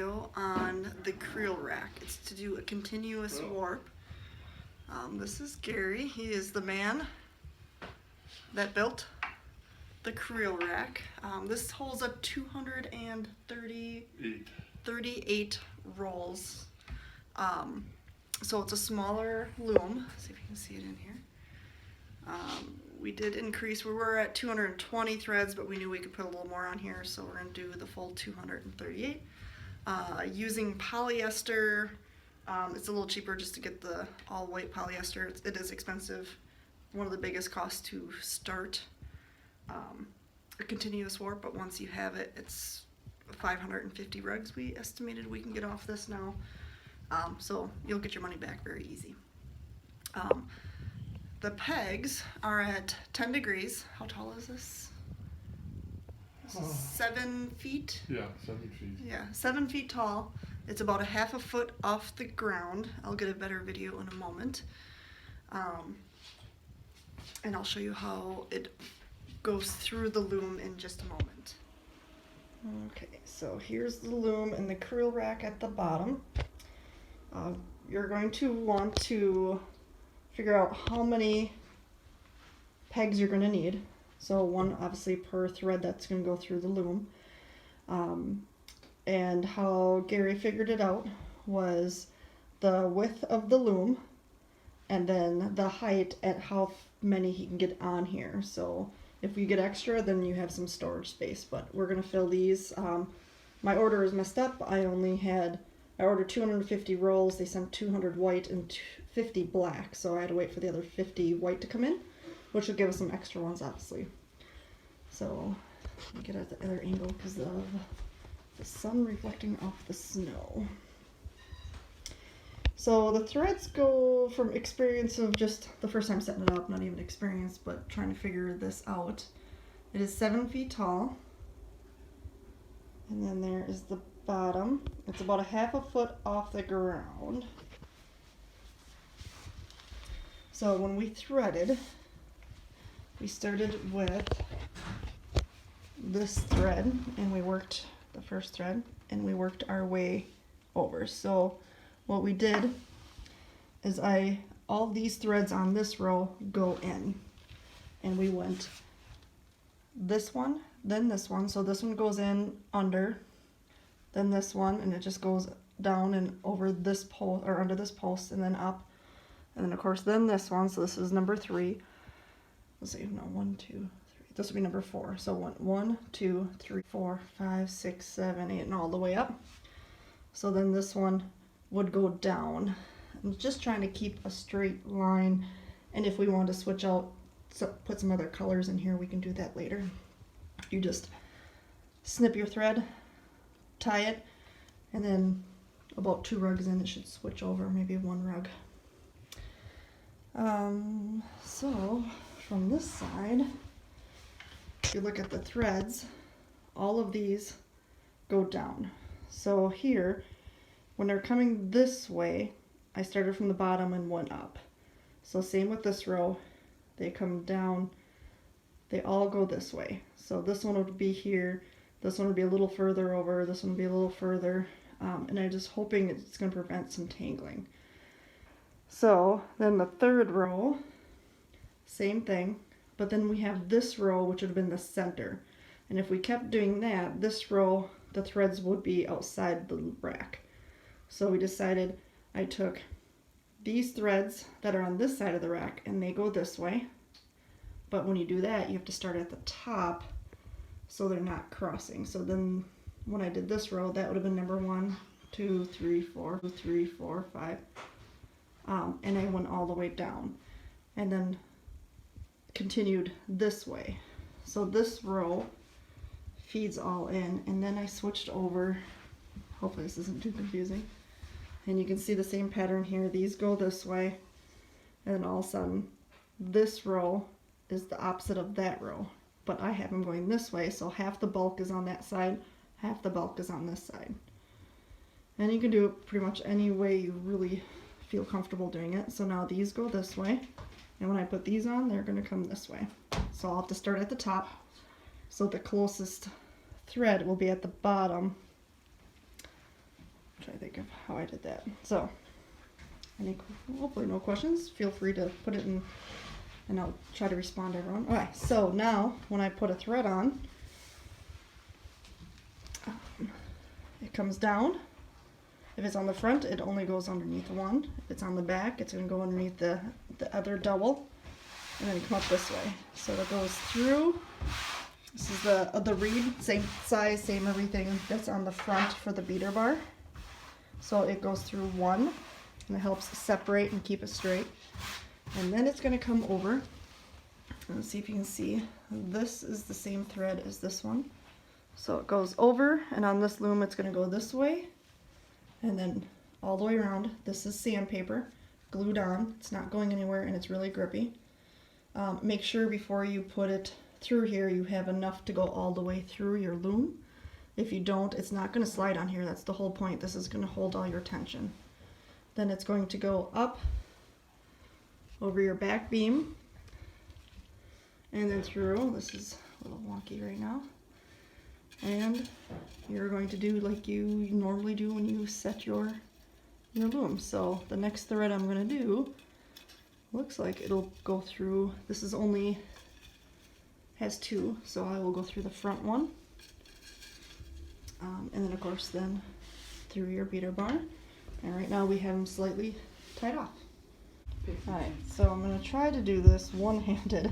video on the creel rack. It's to do a continuous warp. This is Gary. He is the man that built the creel rack. This holds up 238 rolls. So it's a smaller loom. Let's see if you can see it in here. We did increase, we were at 220 threads, but we knew we could put a little more on here, so we're going to do the full 238. Using polyester, it's a little cheaper just to get the all white polyester. It is expensive. One of the biggest costs to start a continuous warp, but once you have it, it's 550 rugs we estimated we can get off this now. So you'll get your money back very easy. The pegs are at 10 degrees. How tall is this? This is 7 feet? Yeah, 7 feet. Yeah, 7 feet tall. It's about a half a foot off the ground. I'll get a better video in a moment. And I'll show you how it goes through the loom in just a moment. Okay, so here's the loom and the creel rack at the bottom. You're going to want to figure out how many pegs you're going to need. So one obviously per thread that's going to go through the loom. And how Gary figured it out was the width of the loom and then the height at how many he can get on here. So if you get extra, then you have some storage space, but we're going to fill these. My order is messed up. I ordered 250 rolls. They sent 200 white and 50 black, so I had to wait for the other 50 white to come in, which will give us some extra ones, obviously. So let me get at the other angle because of the sun reflecting off the snow. So the threads go from experience of just the first time setting it up, not even experience, but trying to figure this out. It is 7 feet tall, and then there is the bottom. It's about a half a foot off the ground. So when we threaded, we started with this thread and we worked the first thread and we worked our way over. So what we did is all these threads on this row go in, and we went this one, then this one. So this one goes in under, then this one, and it just goes down and over this post or under this post and then up, and then of course then this one. So this is number 3. Let's see, no, 1, 2, 3. This will be number 4. So 1, 2, 3, 4, 5, 6, 7, 8, and all the way up. So then this one would go down. I'm just trying to keep a straight line, and if we want to switch out, put some other colors in here, we can do that later. You just snip your thread, tie it, and then about 2 rugs in it should switch over, maybe 1 rug. So from this side, if you look at the threads, all of these go down. So here, when they're coming this way, I started from the bottom and went up. So same with this row, they come down, they all go this way. So this one would be here, this one would be a little further over, this one would be a little further, and I'm just hoping it's going to prevent some tangling. So then the third row, same thing, but then we have this row which would have been the center. And if we kept doing that, this row, the threads would be outside the rack. So we decided I took these threads that are on this side of the rack and they go this way. But when you do that, you have to start at the top so they're not crossing. So then when I did this row, that would have been number 1, 2, 3, 4, 3, 4, 5. And I went all the way down and then continued this way. So this row feeds all in, and then I switched over. Hopefully this isn't too confusing. And you can see the same pattern here. These go this way, and then all of a sudden this row is the opposite of that row, but I have them going this way, so half the bulk is on that side, half the bulk is on this side. And you can do it pretty much any way you really feel comfortable doing it. So now these go this way, and when I put these on, they're going to come this way. So I'll have to start at the top, so the closest thread will be at the bottom trying to think of how I did that. So, hopefully no questions. Feel free to put it in, and I'll try to respond to everyone. Okay, so now when I put a thread on, it comes down. If it's on the front, it only goes underneath one. If it's on the back, it's going to go underneath the other double, and then come up this way. So it goes through. This is the reed, same size, same everything that's on the front for the beater bar. So it goes through one, and it helps separate and keep it straight. And then it's going to come over. Let's see if you can see. This is the same thread as this one. So it goes over, and on this loom it's going to go this way, and then all the way around. This is sandpaper, glued on. It's not going anywhere, and it's really grippy. Make sure before you put it through here you have enough to go all the way through your loom. If you don't, it's not going to slide on here. That's the whole point. This is going to hold all your tension. Then it's going to go up over your back beam, and then through. This is a little wonky right now. And you're going to do like you normally do when you set your loom. So the next thread I'm going to do looks like it'll go through. This is only has two, so I will go through the front one, and then of course then through your beater bar. And right now we have them slightly tied off. Alright, so I'm going to try to do this one-handed.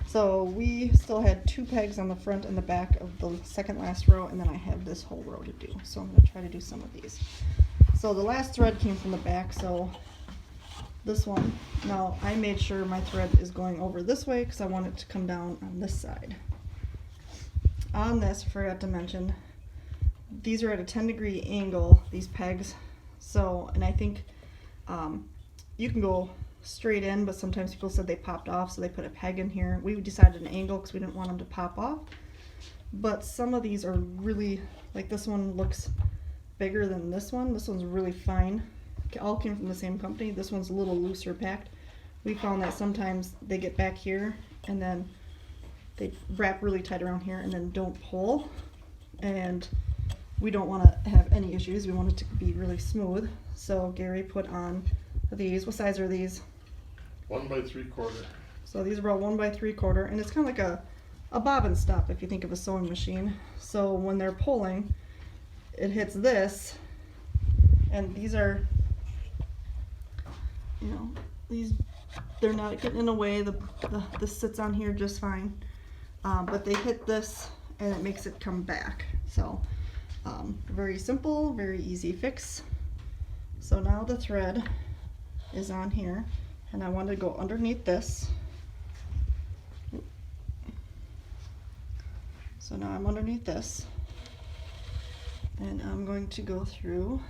So we still had 2 pegs on the front and the back of the second last row, and then I have this whole row to do. So I'm going to try to do some of these. So the last thread came from the back, so this one, now I made sure my thread is going over this way because I want it to come down on this side. On this, I forgot to mention, these are at a 10-degree angle, these pegs. So, and I think you can go straight in, but sometimes people said they popped off, so they put a peg in here. We decided an angle because we didn't want them to pop off. But some of these are really, like this one looks bigger than this one. This one's really fine. All came from the same company. This one's a little looser packed. We found that sometimes they get back here and then they wrap really tight around here and then don't pull. And we don't want to have any issues. We want it to be really smooth. So Gary put on these. What size are these? 1 3/4. So these are about 1 3/4, and it's kind of like a bobbin stop if you think of a sewing machine. So when they're pulling, it hits this, and these are, you know, they're not getting in the way. This sits on here just fine, but they hit this and it makes it come back. So very simple, very easy fix. So now the thread is on here, and I want to go underneath this. So now I'm underneath this, and I'm going to go through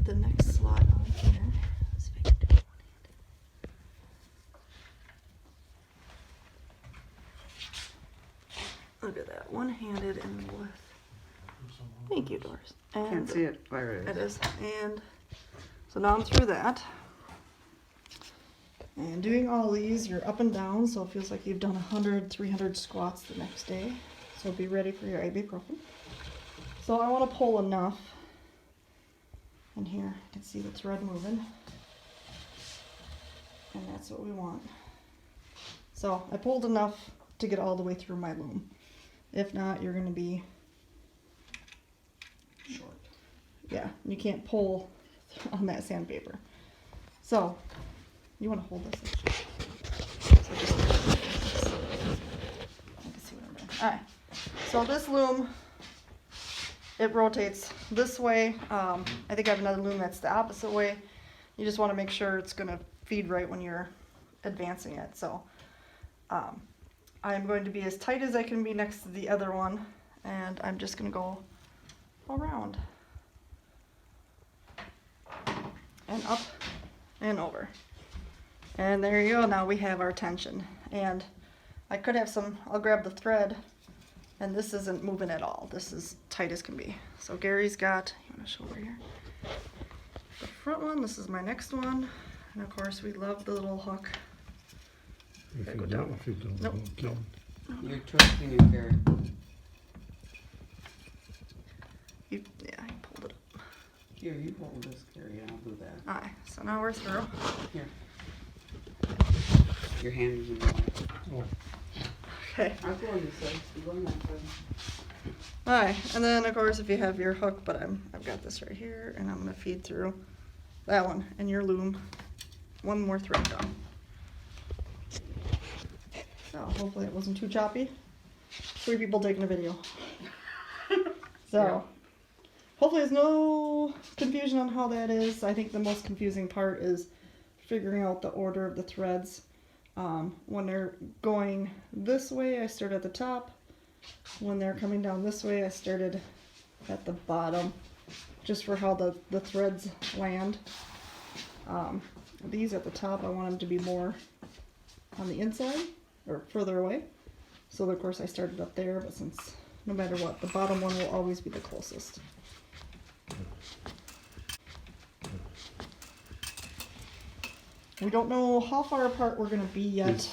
the next slot on here. Let's see if I can do it one-handed. Look at that, one-handed and with. Thank you, Doris. And Can't see it. There it is. it is. And so now I'm through that. And doing all these, you're up and down, so it feels like you've done 100, 300 squats the next day. So be ready for your ibuprofen. So I want to pull enough. And here, you can see the thread moving. And that's what we want. So I pulled enough to get all the way through my loom. If not, you're going to be short. Yeah, you can't pull on that sandpaper. So you want to hold this. So just, I can see what I'm doing. All right. So this loom, it rotates this way. I think I have another loom that's the opposite way. You just want to make sure it's going to feed right when you're advancing it. So I'm going to be as tight as I can be next to the other one, and I'm just going to go around and up and over. And there you go. Now we have our tension. And I could have some, I'll grab the thread, and this isn't moving at all. This is tight as can be. So Gary's got, you want to show over here? The front one, this is my next one. And of course we love the little hook. If go you down. don't, if you don't, Nope. don't. You're twisting it, Gary. Yeah, you Here, you hold this, Carrie, and I'll do that. Alright, so now we're through. Here. Your hand is in the way. Oh, Okay. I'll go on this side, you go on that side. Alright, and then of course if you have your hook, but I've got this right here, and I'm gonna feed through that one and your loom. One more thread done. So hopefully it wasn't too choppy. 3 people taking a video. So Yeah. hopefully there's no confusion on how that is. I think the most confusing part is figuring out the order of the threads. When they're going this way, I start at the top. When they're coming down this way, I started at the bottom, just for how the threads land. These at the top, I want them to be more on the inside, or further away. So of course I started up there, but since no matter what, the bottom one will always be the closest. We don't know how far apart we're gonna be yet.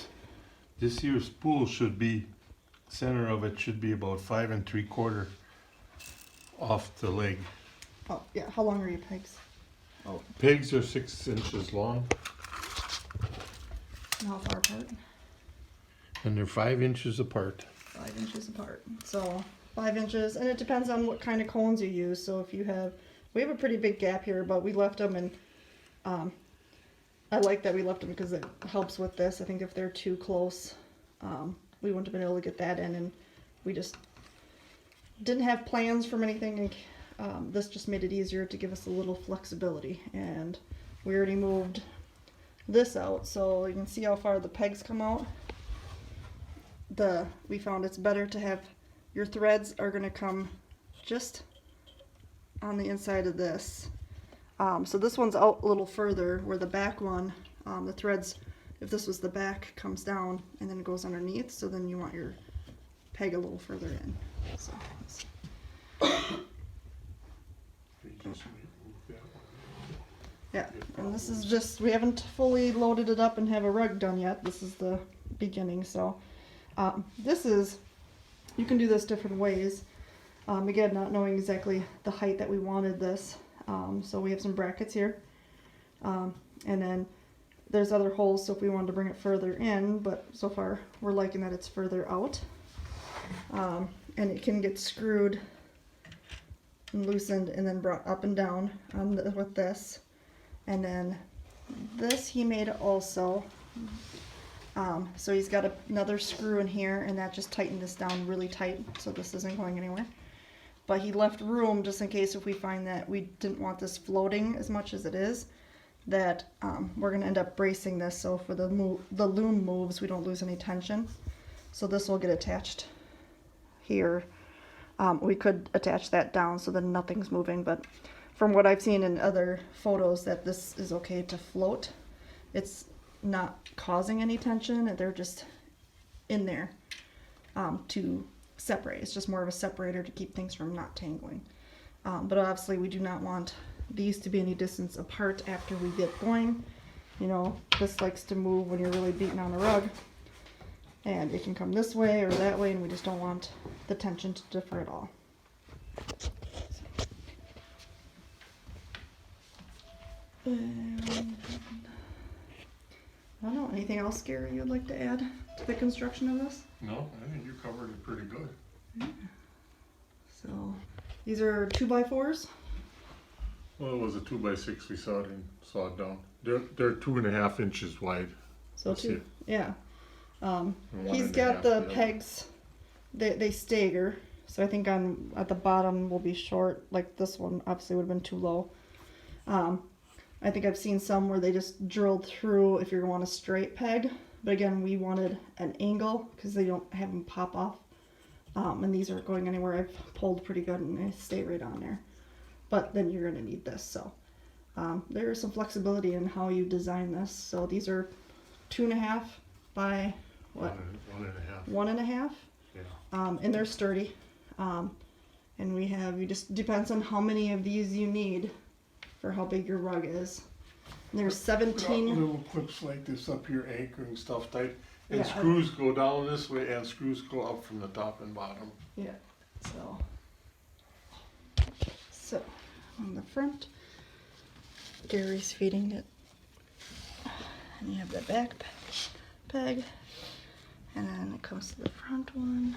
This here spool should be, center of it should be about 5 3/4 off the leg. Oh, yeah, how long are your pegs? Oh, Pegs are 6 inches long and how far apart? and they're 5 inches apart. 5 inches apart. So 5 inches, and it depends on what kind of cones you use. So if you have, we have a pretty big gap here, but we left them, and I like that we left them because it helps with this. I think if they're too close, we wouldn't have been able to get that in, and we just didn't have plans from anything. And this just made it easier to give us a little flexibility, and we already moved this out, so you can see how far the pegs come out. We found it's better to have your threads are going to come just on the inside of this. So this one's out a little further, where the back one, the threads, if this was the back, comes down and then it goes underneath, so then you want your peg a little further in. So yeah, and this is just, we haven't fully loaded it up and have a rug done yet. This is the beginning, so this is, you can do this different ways. Again, not knowing exactly the height that we wanted this. So we have some brackets here, and then there's other holes, so if we wanted to bring it further in, but so far we're liking that it's further out. And it can get screwed and loosened and then brought up and down with this. And then this he made also. So he's got another screw in here, and that just tightened this down really tight, so this isn't going anywhere. But he left room just in case if we find that we didn't want this floating as much as it is, that we're going to end up bracing this, so for the loom moves, we don't lose any tension. So this will get attached here. We could attach that down so that nothing's moving, but from what I've seen in other photos, that this is okay to float. It's not causing any tension, and they're just in there to separate. It's just more of a separator to keep things from not tangling. But obviously we do not want these to be any distance apart after we get going. You know, this likes to move when you're really beating on a rug, and it can come this way or that way, and we just don't want the tension to differ at all. I don't know, anything else, Gary, you'd like to add to the construction of this? No, I think you covered it pretty good. So these are 2x4s. Well, it was a 2x6 we saw it down. They're 2.5 inches wide. So Let's two, see. yeah. And He's 1.5 got the other. pegs. They stagger. So I think at the bottom will be short. Like this one obviously would have been too low. I think I've seen some where they just drilled through if you want a straight peg. But again, we wanted an angle because they don't have them pop off. And these aren't going anywhere. I've pulled pretty good and they stay right on there. But then you're going to need this. So there is some flexibility in how you design this. So these are 2.5 by what? 1.5. 1.5. Yeah. And they're sturdy. And you just depends on how many of these you need for how big your rug is. And there's Got 17. little clips like this up here anchoring stuff tight. And Yeah, screws go down this way and screws go up from the top and bottom. Yeah. So on the front, Gary's feeding it. And you have the back peg. And then it comes to the front one.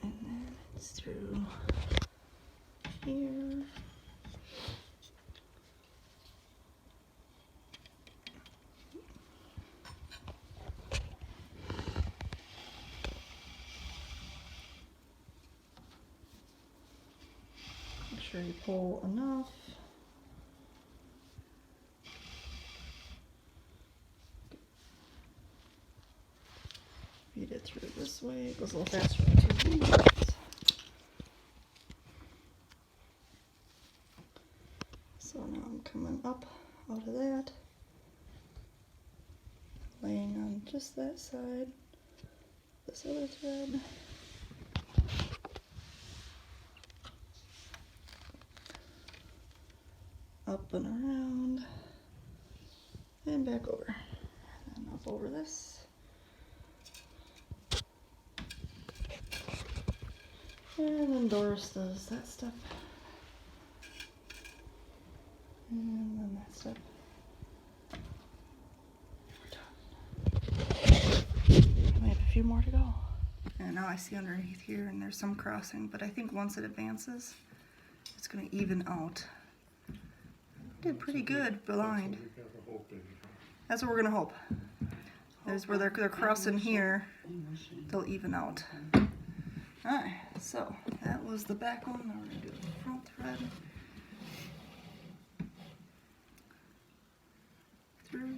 And then it's through here. Make sure you pull enough. Feed it through this way. It goes a little faster with 2 hands. So now I'm coming up out of that, laying on just that side, this other thread. Up and around, and back over, and up over this. And then Doris does that step. And then that step. I might have a few more to go. And now I see underneath here, and there's some crossing, but I think once it advances, it's going to even out. Did pretty good blind. That's what we're going to hope. There's where they're crossing here, they'll even out. Alright, so that was the back one. Now we're going to do the front thread. Through.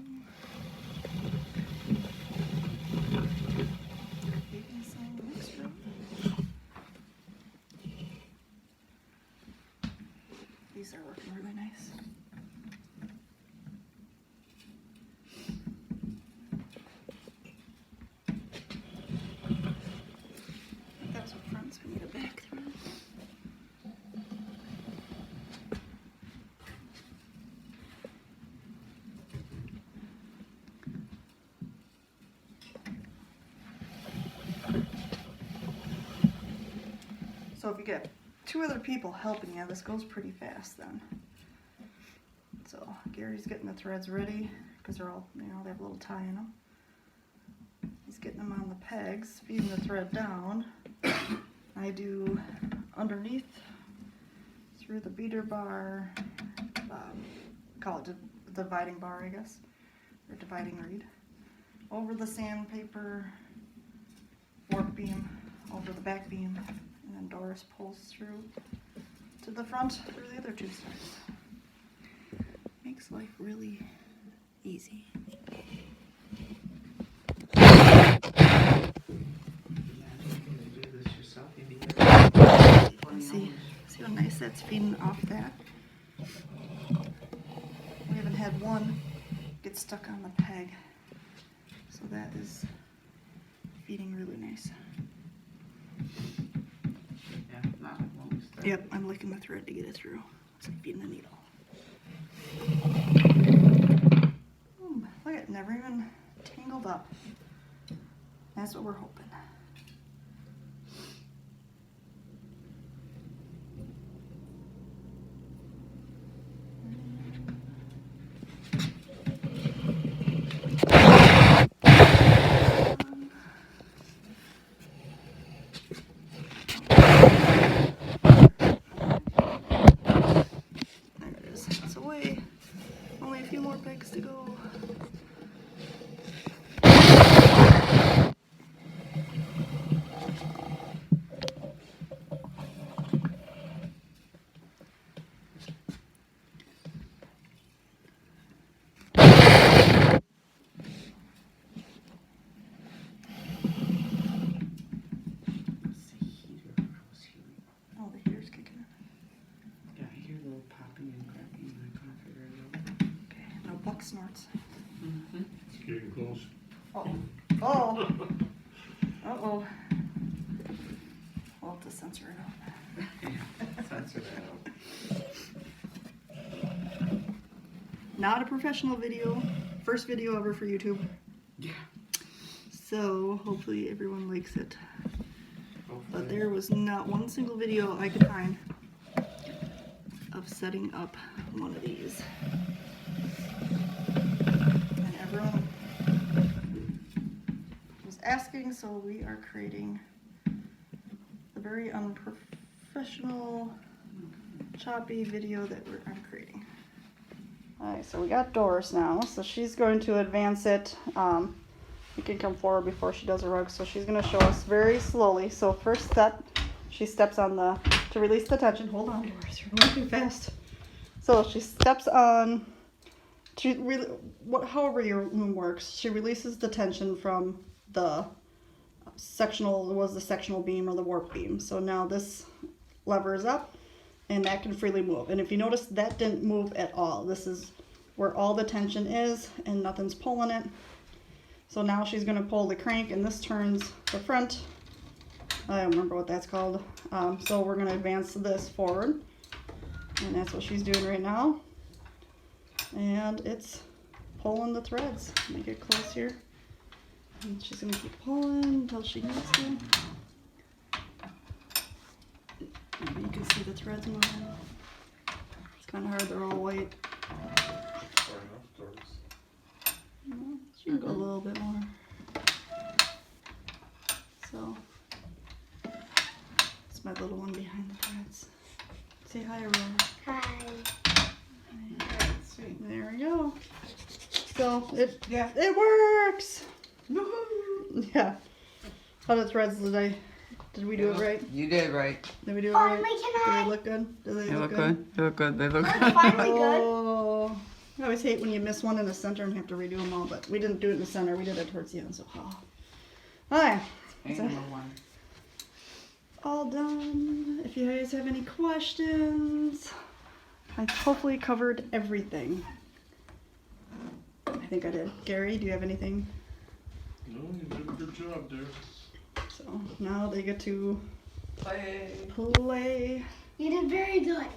Taking some extra. These are working really nice. That's what fronts we need a back through. So if you get 2 other people helping you, this goes pretty fast then. So Gary's getting the threads ready because they're all, you know, they have a little tie in them. He's getting them on the pegs, feeding the thread down. I do underneath through the beater bar, call it dividing bar, I guess, or dividing reed, over the sandpaper, fork beam, over the back beam. And then Doris pulls through to the front through the other 2 sides. Makes life really easy. See how nice that's feeding off that? We haven't had one get stuck on the peg. So that is feeding really nice. Yep, I'm licking the thread to get it through. It's like feeding a needle. Boom. Look at it, never even tangled up. That's what we're hoping. Only a few more pegs to go. Oh, the heater's kicking in. Yeah, I hear a little popping and cracking and I can't figure it out. Okay, no buck snorts. Mm-hmm. It's getting close. Oh. Oh. Uh-oh. We'll have to censor it out. Yeah, censor that out. Not a professional video. first video ever for YouTube. Yeah. So hopefully everyone likes it. Hopefully. But there was not one single video I could find of setting up one of these. And everyone was asking, so we are creating the very unprofessional, choppy video that I'm creating. Alright, so we got Doris now, so she's going to advance it. You can come forward before she does a rug, so she's going to show us very slowly. So first step, she steps on to release the tension. Hold on, Doris, you're going too fast. So she steps on, however your loom works, she releases the tension from the sectional beam or the warp beam. So now this lever is up, and that can freely move. And if you notice, that didn't move at all. This is where all the tension is, and nothing's pulling it. So now she's going to pull the crank, and this turns the front. I don't remember what that's called. So we're going to advance this forward, and that's what she's doing right now. And it's pulling the threads. Let me get close here. And she's going to keep pulling until she needs to. Maybe you can see the threads moving. It's kind of hard, they're all white. She can go a little bit more. So, it's my little one behind the threads. Say hi, Aurora. Hi. There we go. So, it works! Woohoo! Yeah. How the threads did we do it right? You did right. Did we do it Finally, right? can I? Do they look good? Do they They look look good? good. They look good. They look It's good. finally good. Oh, I always hate when you miss one in the center and have to redo them all, but we didn't do it in the center. We did it towards the end, so. Alright, Ain't no one. all done. If you guys have any questions, I hopefully covered everything. I think I did. Gary, do you have anything? No, you did a good job there. So now they get to Play. play. You did very good.